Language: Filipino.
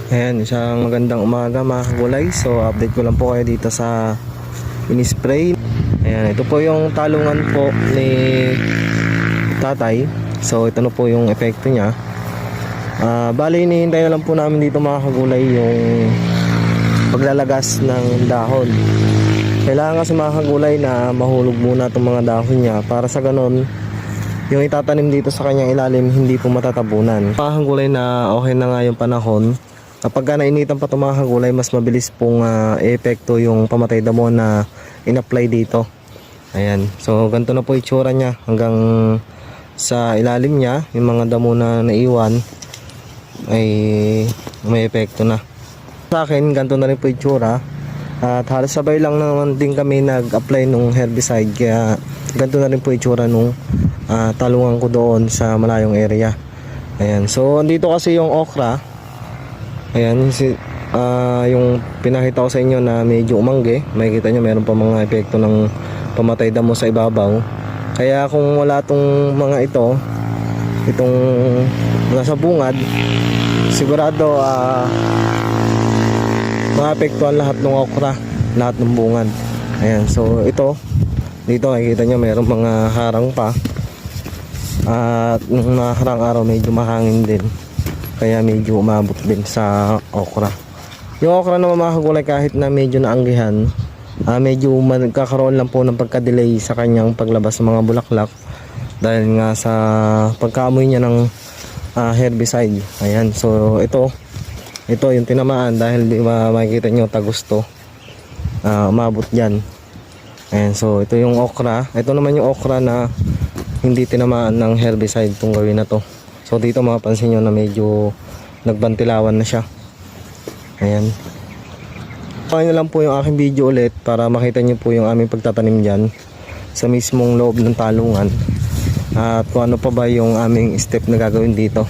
Ayan, isang magandang umaga mga kagulay. So update ko lang po kayo dito sa in-spray. Ayan, ito po yung talungan po ni tatay. So ito na po yung epekto niya. Bali hinihintay na lang po namin dito mga kagulay yung paglalagas ng dahon. Kailangan kasi mga kagulay na mahulog muna itong mga dahon niya para sa ganon yung itatanim dito sa kanyang ilalim hindi po matatabunan. Mga kagulay na okay na nga yung panahon. Kapag nainitan pa itong mga kagulay, mas mabilis pong epekto yung pamatay damo na in-apply dito. Ayan, so ganito na po itsura niya hanggang sa ilalim niya. Yung mga damo na naiwan ay may epekto na. Sa akin, ganito na rin po itsura. At halos sabay lang naman din kami nag-apply nung herbicide, kaya ganito na rin po itsura nung talungan ko doon sa malayong area. Ayan, so dito kasi yung okra. Ayan, yung pinakita ko sa inyo na medyo umangge. Makikita nyo meron pa mga epekto ng pamatay damo sa ibabaw. Kaya kung wala tong mga itong nasa bungad, sigurado maapektuhan lahat ng okra, lahat ng bungad. Ayan, so dito makikita nyo meron mga harang pa. At nung nakarang araw medyo mahangin din, kaya medyo umabot din sa okra. Yung okra naman mga kagulay, kahit na medyo naanggihan, medyo magkakaroon lang po ng pagka-delay sa kanyang paglabas ng mga bulaklak dahil nga sa pagkaamoy niya ng herbicide. Ayan, so ito yung tinamaan dahil di ba makikita nyo tagusto, umabot dyan. Ayan, so ito yung okra. Ito naman yung okra na hindi tinamaan ng herbicide itong gawin na to. So dito mapapansin nyo na medyo nagbantilawan na siya. Ayan. Pakinggan nyo lang po yung aking video ulit para makita nyo po yung aming pagtatanim dyan sa mismong loob ng talungan. At kung ano pa ba yung aming step na gagawin dito.